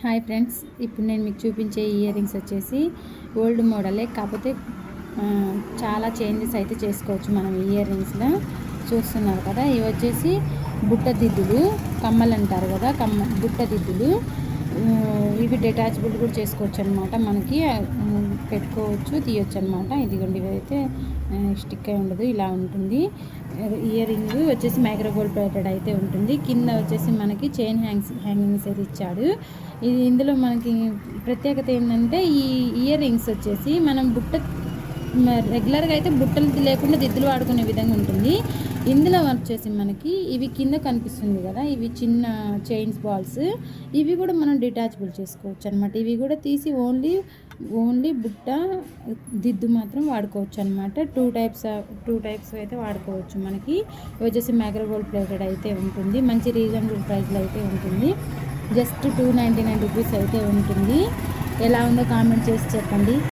Hi friends, ఇప్పుడు నేను మీకు చూపించే ఇయర్ రింగ్స్ వచ్చేసి ఓల్డ్ మోడలే, కాకపోతే చాలా చేంజెస్ అయితే చేసుకోవచ్చు మనం ఇయర్ రింగ్స్లో. చూస్తున్నారు కదా, ఇవి వచ్చేసి బుట్ట దిద్దులు, కమ్మలు అంటారు కదా, బుట్ట దిద్దులు. ఇవి డిటాచబుల్ కూడా చేసుకోవచ్చు అనమాట, మనకి పెట్టుకోవచ్చు, తీయొచ్చు అనమాట. ఇదిగోండి, ఇవి అయితే స్టిక్ అయి ఉండదు, ఇలా ఉంటుంది. ఇయర్ రింగ్ వచ్చేసి మైక్రోగోల్డ్ ప్లేటెడ్ అయితే ఉంటుంది. కింద వచ్చేసి మనకి చైన్ హ్యాంగింగ్స్ అయితే ఇచ్చాడు. ఇందులో మనకి ప్రత్యేకత ఏంటంటే, ఈ ఇయర్ రింగ్స్ వచ్చేసి మనం రెగ్యులర్గా అయితే బుట్టలు లేకుండా దిద్దులు వాడుకునే విధంగా ఉంటుంది. ఇందులో వచ్చేసి మనకి ఇవి కింద కనిపిస్తుంది కదా, ఇవి చిన్న చైన్స్ బాల్స్, ఇవి కూడా మనం డిటాచబుల్ చేసుకోవచ్చు అనమాట. ఇవి కూడా తీసి ఓన్లీ బుట్ట దిద్దు మాత్రం వాడుకోవచ్చు అనమాట. టూ టైప్స్ అయితే వాడుకోవచ్చు. మనకి వచ్చేసి మైక్రోగోల్డ్ ప్లేటెడ్ అయితే ఉంటుంది. మంచి రీజనబుల్ ప్రైస్లో అయితే ఉంటుంది. జస్ట్ 299 రూపీస్ అయితే ఉంటుంది. ఎలా ఉందో కామెంట్ చేసి చెప్పండి.